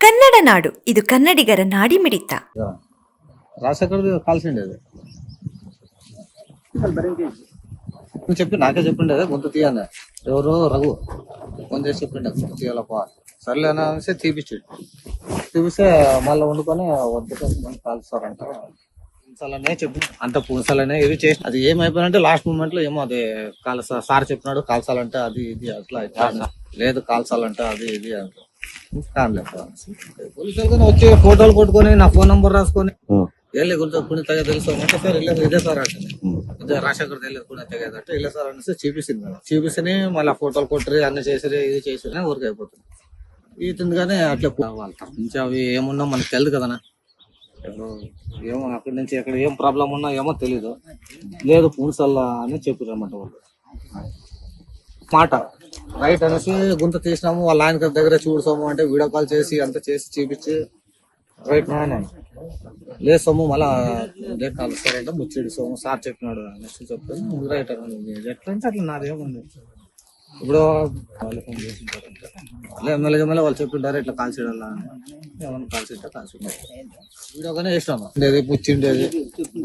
ಕನ್ನಡ ನಾಡು, ಇದು ಕನ್ನಡಿಗರ ನಾಡಿಮಿಡಿತ. రాజశేఖర్ కాల్సిండేది చెప్పి నాకే చెప్పిండేది గొంతు తీయన్న ఎవరు రఘు ఫోన్ చేసి చెప్పిండే గొంతు తీయాలప్ప సర్లే అనేసి తీపిస్తే మళ్ళీ వండుకొని వద్దు కాల్స్తారంట పూన్సాలనే చెప్పి అంత పూన్సాలనే ఇది చేసి అది ఏమైపోయినంటే లాస్ట్ మూమెంట్ లో ఏమో అది సార్ చెప్పినాడు కాల్చాలంటే అది ఇది అట్లా లేదు కాల్చాలంటే అది ఇది అంటే పోలీసులు వచ్చి ఫోటోలు కొట్టుకొని నా ఫోన్ నంబర్ రాసుకొని ಎಲ್ಲಿ ಗುರುತು ಕುಣಿತಾಗ తెలుసు అంటే సార్ ఇదే సార్ అంటే రాజశేఖర్ తెలియదు కుణితాగంటే ఇల్లే సార్ అనేసి చూపిస్తుంది మేడం చూపిస్తేనే మళ్ళీ ఫోటోలు కొట్టరి అన్ని చేసిరి ఇది చేసిరి ఊరికి అయిపోతుంది ఈతుంది కానీ అట్లా వాళ్ళ తరఫు నుంచి అవి ఏమున్నా మనకు తెలియదు కదనా ఏమో అక్కడి నుంచి ఎక్కడ ఏం ప్రాబ్లం ఉన్నా ఏమో తెలీదు లేదు పూన్సల్లా అని చెప్పిరన్నమాట వాళ్ళు మాట రైట్ అనేసి గుంత తీసినాము వాళ్ళ ఆయన దగ్గర చూడసాము అంటే వీడియో కాల్ చేసి అంతా చేసి చూపించి రైట్ లేదు సొమ్ము మళ్ళా డేట్ కలుస్తారంటే ముచ్చిడి సొమ్ము సార్ చెప్పినాడు అనేసి చెప్తాను రైట్ ఎట్లా అంటే అట్లా నాదేముంది ఇప్పుడు వాళ్ళు ఫోన్ చేసింటారు ఎమ్మెల్యే వాళ్ళు చెప్పింటారు ఇట్లా కాల్చేయాలా ఏమన్నా కాల్చింటే కాల్చుంటారు వీడియోగానే వేసినాము ఉండేది పుచ్చిండేది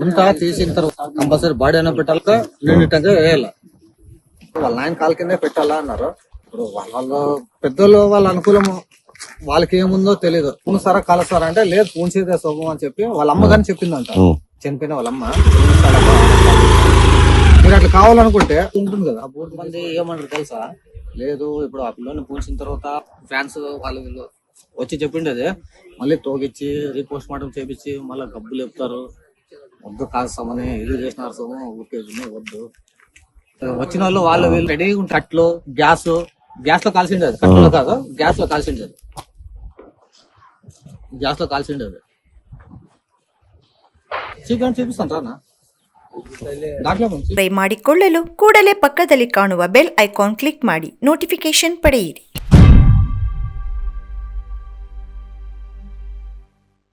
గుంత తీసిన తర్వాత కంపల్సరీ బాడీ అయినా పెట్టాక నిండిటంగా వేయాల వాళ్ళ ఆయన కాలు కిందే పెట్టాలా అన్నారు ఇప్పుడు వాళ్ళు పెద్దోళ్ళు వాళ్ళ అనుకూలము వాళ్ళకి ఏముందో తెలియదు పూన్సారా కాలుస్తారా అంటే లేదు పూన్సేదే సోమం అని చెప్పి వాళ్ళ అమ్మ గాని చెప్పిందంట చనిపోయిన వాళ్ళ అమ్మ మీరు అట్లా కావాలనుకుంటే ఉంటుంది కదా పూర్తి మంది ఏమంటారు తెలుసా లేదు ఇప్పుడు ఆ పిల్లని పూడ్చిన తర్వాత ఫ్యాన్స్ వాళ్ళు వీళ్ళు వచ్చి చెప్పిండేది మళ్ళీ తోగిచ్చి రీపోస్ట్ మార్టం చేపించి మళ్ళీ గబ్బులు చెప్తారు వద్దు కాస్తామని ఇది చేసినారు సోము ఊరికే వద్దు వచ్చిన వాళ్ళు వీళ్ళు రెడీ కట్లు గ్యాస్ లో కాల్సిండేది కట్టులో కాదు గ్యాస్ లో కాల్సిండేది చూపిస్తాను రానా ಮಾಡಿಕೊಳ್ಳಲು ಕೂಡಲೇ ಪಕ್ಕದಲ್ಲಿ ಕಾಣುವ ಬೆಲ್ ಐಕಾನ್ ಕ್ಲಿಕ್ ಮಾಡಿ ನೋಟಿಫಿಕೇಶನ್ ಪಡೆಯಿರಿ.